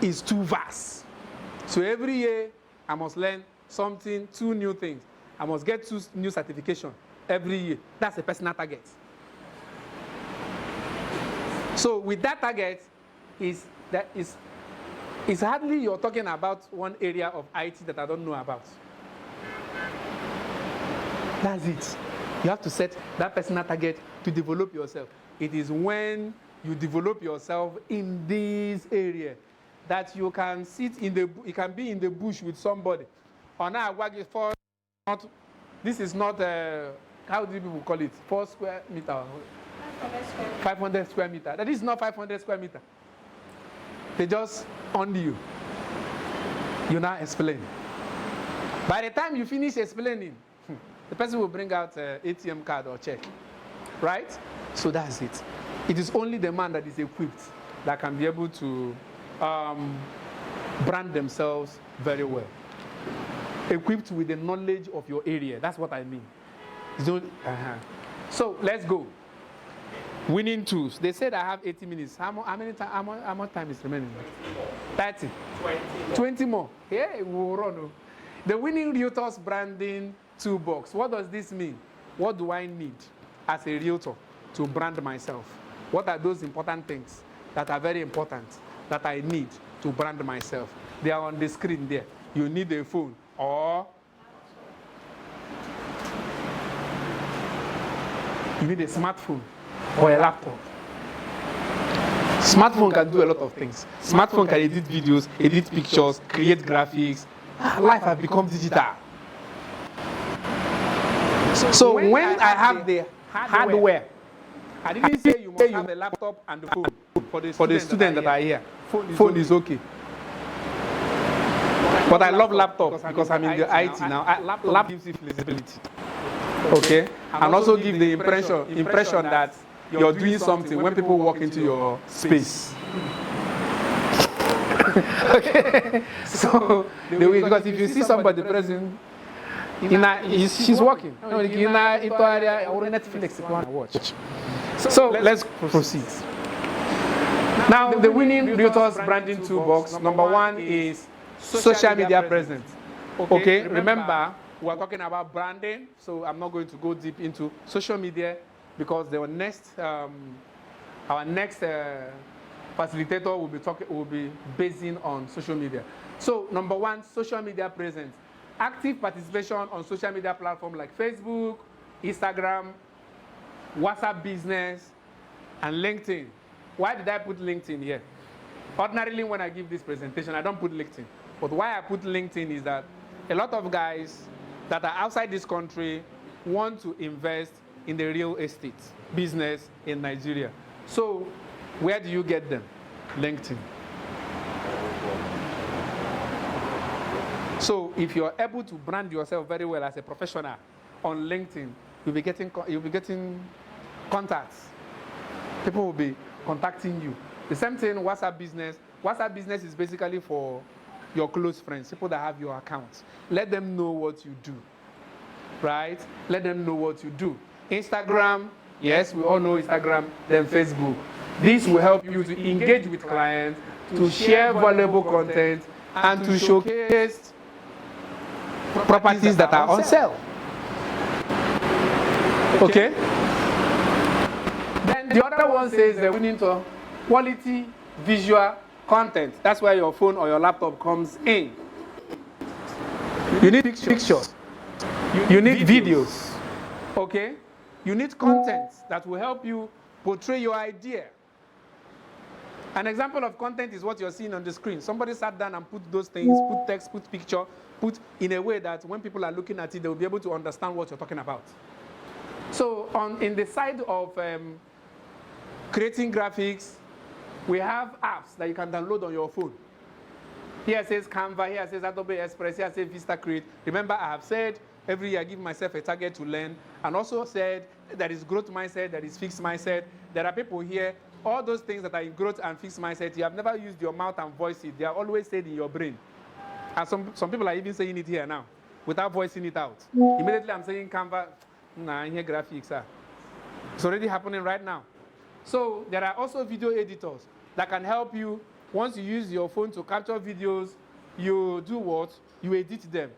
is too vast. So every year I must learn something, 2 new things. I must get 2 new certifications every year. That's a personal target. So with that target, it's hardly you're talking about one area of IT that I don't know about. That's it. You have to set that personal target to develop yourself. It is when you develop yourself in this area that you can sit in the, you can be in the bush with somebody. Or now, this is not, how do people call it? 4 square meter. 500 square meter. That is not 500 square meter. They just on you. You now explain. By the time you finish explaining, the person will bring out an ATM card or check. Right? So that's it. It is only the man that is equipped that can be able to brand themselves very well. Equipped with the knowledge of your area. That's what I mean. So let's go. Winning tools. They said I have 80 minutes. How much time is remaining? 30. 20 more. Yeah, we'll run. The winning Realtors branding toolbox. What does this mean? What do I need as a realtor to brand myself? What are those important things that are very important that I need to brand myself? They are on the screen there. You need a phone or you need a smartphone or a laptop. Smartphone can do a lot of things. Smartphone can edit videos, edit pictures, create graphics. Life has become digital. So when I have the hardware, I didn't say you must have a laptop and the phone. For the students that are here, phone is okay. But I love laptops because I'm in the IT now. Laptop gives you flexibility. Okay? And also give the impression that you're doing something when people walk into your space. Okay? So, because if you see somebody present, she's walking. Netflix, watch. So let's proceed. Now, the winning Realtors branding toolbox, number 1 is social media presence. Okay, remember, we're talking about branding, so I'm not going to go deep into social media because our next facilitator will be basing on social media. So, number 1, social media presence. Active participation on social media platforms like Facebook, Instagram, WhatsApp Business, and LinkedIn. Why did I put LinkedIn here? Ordinarily, when I give this presentation, I don't put LinkedIn. But why I put LinkedIn is that a lot of guys that are outside this country want to invest in the real estate business in Nigeria. So, where do you get them? LinkedIn. So, if you're able to brand yourself very well as a professional on LinkedIn, you'll be getting contacts. People will be contacting you. The same thing, WhatsApp Business. WhatsApp Business is basically for your close friends, people that have your account. Let them know what you do, right? Let them know what you do. Instagram, yes, we all know Instagram, then Facebook. This will help you to engage with clients, to share valuable content, and to showcase properties that are on sale. Okay? Then the other one says that we need to quality visual content. That's where your phone or your laptop comes in. You need pictures. You need videos. Okay? You need content that will help you portray your idea. An example of content is what you're seeing on the screen. Somebody sat down and put those things, put text, put picture, put in a way that when people are looking at it, they'll be able to understand what you're talking about. So in the side of creating graphics, we have apps that you can download on your phone. Here it says Canva, here it says Adobe Express, here it says Vista Create. Remember, I have said every year I give myself a target to learn, and also said there is growth mindset, there is fixed mindset. There are people here, all those things that are in growth and fixed mindset, you have never used your mouth and voiced it. They are always said in your brain. And some people are even saying it here now. without voicing it out. Immediately I'm saying Canva, nah, here graphics are. It's already happening right now. So there are also video editors that can help you. Once you use your phone to capture videos, you do what? You edit them.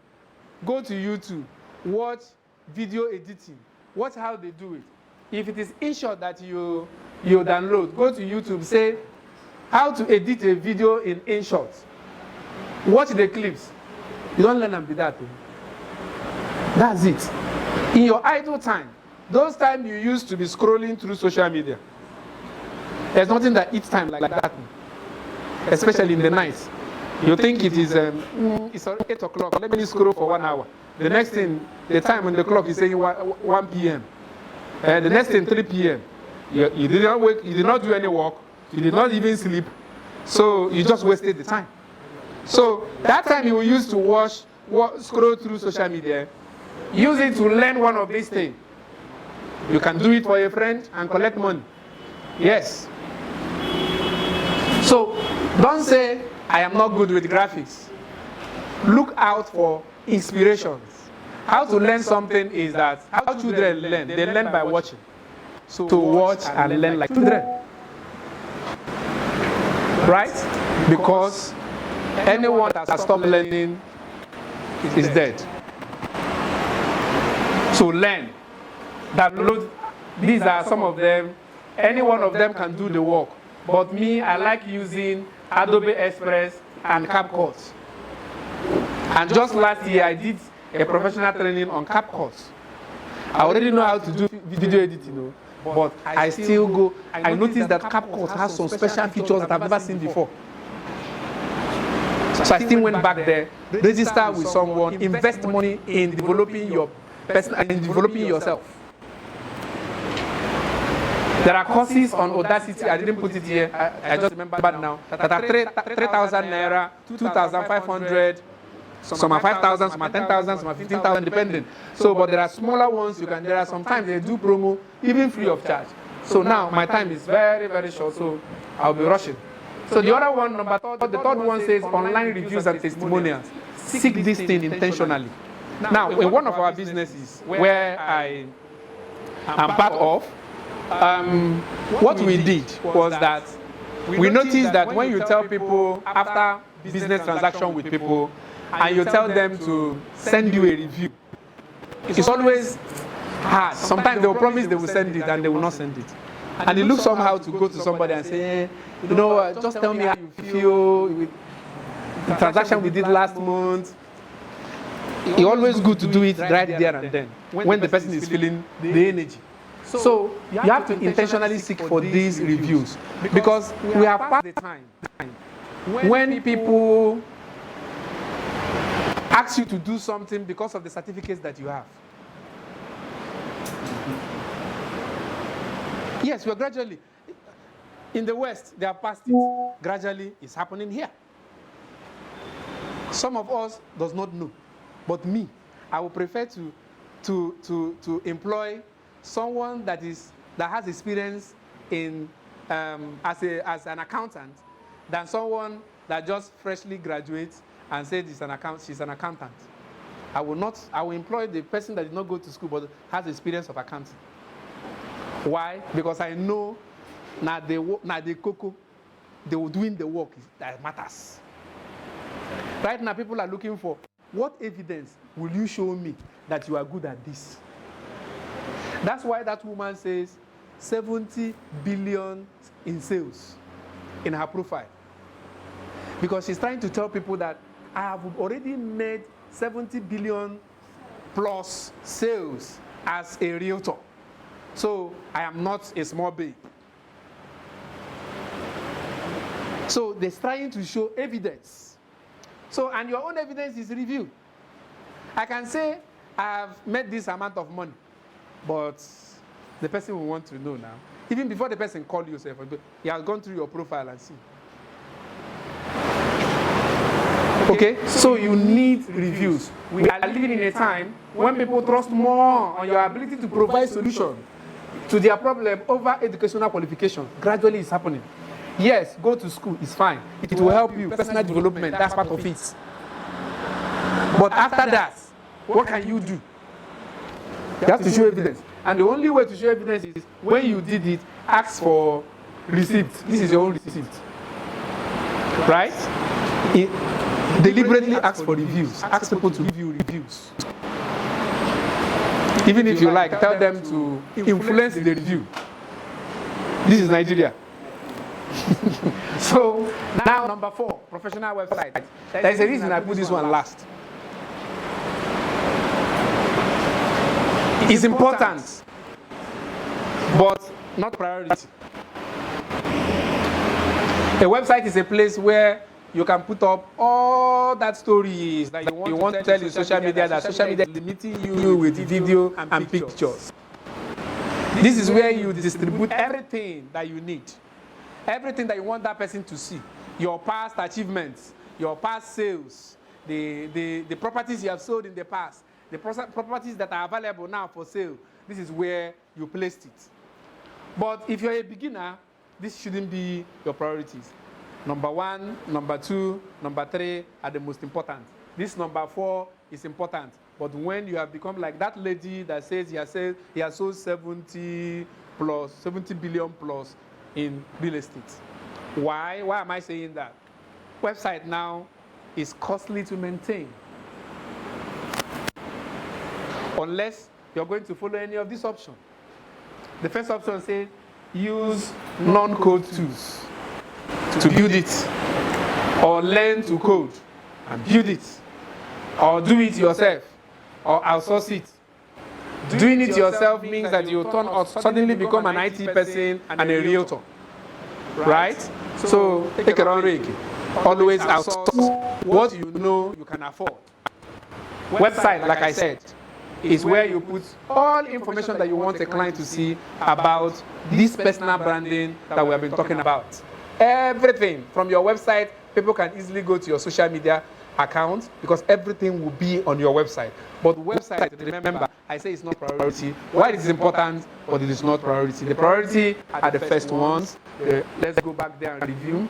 Go to YouTube, watch video editing. Watch how they do it. If it is InShot that you download, go to YouTube, say how to edit a video in InShot. Watch the clips. You don't learn and be that. That's it. In your idle time, those times you used to be scrolling through social media, there's nothing that eats time like that, especially in the night. You think it is it's 8 o'clock, let me scroll for 1 hour. The next thing, the time on the clock is saying 1 p.m. The next thing, 3 p.m. You did not wake, you did not do any work, you did not even sleep, so you just wasted the time. So that time you will use to scroll through social media, use it to learn one of these things. You can do it for a friend and collect money. Yes. So don't say, I am not good with graphics. Look out for inspirations. How to learn something is that how children learn. They learn by watching. So to watch and learn like children. Right? Because anyone that has stopped learning is dead. So learn. Download. These are some of them. Any one of them can do the work. But me, I like using Adobe Express and CapCut. And just last year, I did a professional training on CapCut. I already know how to do video editing, but I still go. I noticed that CapCut has some special features that I've never seen before. So I still went back there, register with someone, invest money in developing your person and developing yourself. There are courses on Audacity, I didn't put it here, I just remember now, that are 3,000 naira, 2,500, some are 5,000, some are 10,000, some are 15,000, depending. So, but there are smaller ones, there are sometimes they do promo, even free of charge. So now, my time is very, very short, so I'll be rushing. So the other one, the third one says online reviews and testimonials. Seek this thing intentionally. Now, in one of our businesses where I am part of, what we did was that we noticed that when you tell people after business transaction with people and you tell them to send you a review, it's always hard. Sometimes they will promise they will send it and they will not send it. And it looks somehow to go to somebody and say, just tell me how you feel with the transaction we did last month. It's always good to do it right there and then when the person is feeling the energy. So you have to intentionally seek for these reviews because we have passed the time when people ask you to do something because of the certificates that you have. Yes, we're gradually, in the West, they have passed it. Gradually, it's happening here. Some of us does not know, but me, I would prefer to employ someone that has experience in as an accountant than someone that just freshly graduates and said she's an accountant. I will employ the person that did not go to school but has experience of accounting. Why? Because I know now the cocoa, they were doing the work that matters. Right now, people are looking for what evidence will you show me that you are good at this? That's why that woman says 70 billion in sales in her profile. Because she's trying to tell people that I have already made 70 billion plus sales as a realtor. So I am not a small babe. So they're trying to show evidence. So, and your own evidence is review. I can say I have made this amount of money, but the person will want to know now. Even before the person called you, he has gone through your profile and see. Okay, so you need reviews. We are living in a time when people trust more on your ability to provide solutions to their problem over educational qualification. Gradually, it's happening. Yes, go to school, it's fine. It will help you, personal development, that's part of it. But after that, what can you do? You have to show evidence. And the only way to show evidence is when you did it, ask for receipt. This is your own receipt. Right? Deliberately ask for reviews. Ask people to give you reviews. Even if you like, tell them to influence the review. This is Nigeria. So now number 4, professional website. There's a reason I put this one last. It's important, but not priority. A website is a place where you can put up all that stories that you want to tell in social media, that social media is limiting you with video and pictures. This is where you distribute everything that you need, everything that you want that person to see, your past achievements, your past sales, the properties you have sold in the past, the properties that are available now for sale. This is where you placed it. But if you're a beginner, this shouldn't be your priorities. Number 1, number 2, number 3 are the most important. This number 4 is important. But when you have become like that lady that says he has sold 70 billion plus in real estate. Why? Why am I saying that? Website now is costly to maintain. Unless you're going to follow any of these options. The first option says use non-code tools to build it, or learn to code and build it, or do it yourself, or outsource it. Doing it yourself means that you suddenly become an IT person and a realtor, right? So take it on Reiki. Always outsource what you know you can afford. Website, like I said, is where you put all information that you want a client to see about this personal branding that we have been talking about. Everything from your website, people can easily go to your social media account because everything will be on your website. But website, remember, I say it's not priority. Why it is important, but it is not priority. The priority are the first ones. Let's go back there and review.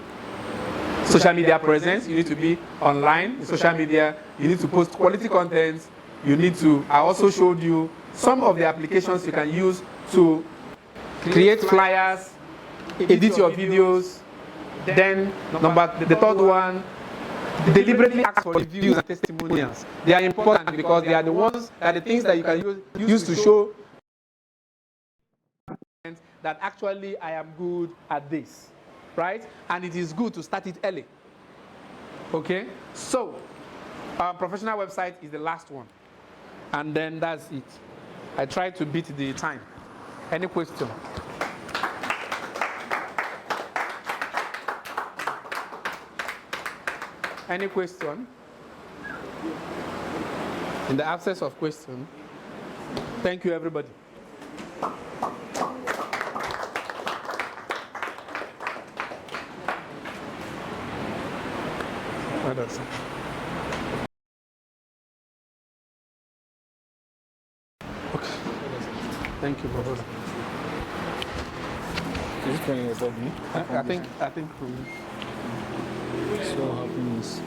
Social media presence, you need to be online in social media. You need to post quality content. You need to, I also showed you some of the applications you can use to create flyers, edit your videos. Then the third one, deliberately ask for reviews and testimonials. They are important because they are the things that you can use to show that actually I am good at this, right? And it is good to start it early. Okay? So, professional website is the last one. And then that's it. I tried to beat the time. Any question? Any question? In the absence of question, thank you, everybody. What else? Okay. Thank you, brother. Is it training above me? I think for me. So happiness.